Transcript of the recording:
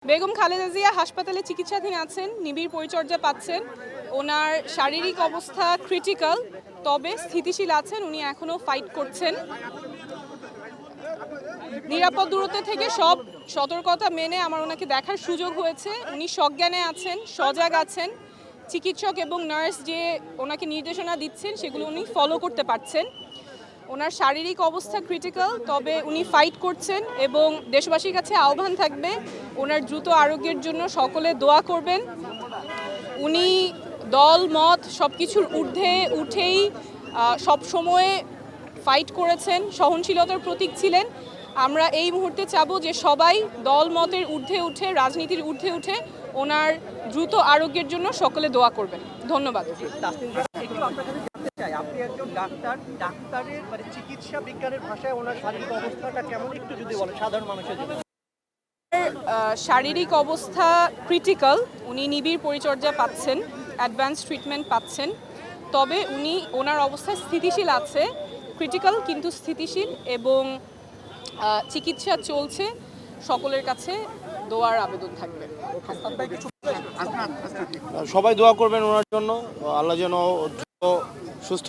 বেগম খালেদা জিয়া হাসপাতালে চিকিৎসাধীন আছেন, নিবিড় পরিচর্যা পাচ্ছেন। ওনার শারীরিক অবস্থা ক্রিটিক্যাল, তবে স্থিতিশীল আছেন। উনি এখনও ফাইট করছেন। নিরাপদ দূরত্ব থেকে সব সতর্কতা মেনে আমার ওনাকে দেখার সুযোগ হয়েছে। উনি সজ্ঞানে আছেন, সজাগ আছেন। চিকিৎসক এবং নার্স যে ওনাকে নির্দেশনা দিচ্ছেন সেগুলো উনি ফলো করতে পারছেন। ওনার শারীরিক অবস্থা ক্রিটিক্যাল, তবে উনি ফাইট করছেন এবং দেশবাসীর কাছে আহ্বান থাকবে ওনার দ্রুত আরোগ্যের জন্য সকলে দোয়া করবেন। উনি দল মত সব কিছুর ঊর্ধ্বে উঠেই সব সময়ে ফাইট করেছেন, সহনশীলতার প্রতীক ছিলেন। আমরা এই মুহূর্তে চাবো যে সবাই দল মতের ঊর্ধ্বে উঠে, রাজনীতির ঊর্ধ্বে উঠে ওনার দ্রুত আরোগ্যের জন্য সকলে দোয়া করবেন। ধন্যবাদ। আপনি একজন ডাক্তার, ডাক্তারের মানে চিকিৎসা বিজ্ঞানের ভাষায় ওনার শারীরিক অবস্থাটা কেমন একটু যদি বলেন সাধারণ মানুষের জন্য। শারীরিক অবস্থা ক্রিটিক্যাল, উনি নিবিড় পরিচর্যা পাচ্ছেন, অ্যাডভান্স ট্রিটমেন্ট পাচ্ছেন। তবে উনি ওনার অবস্থা স্থিতিশীল আছে, ক্রিটিক্যাল কিন্তু স্থিতিশীল, এবং চিকিৎসা চলছে। সকলের কাছে দোয়ার আবেদন থাকবে। সবাই দোয়া করবেন ওনার জন্য, আল্লাহ যেন সুস্থ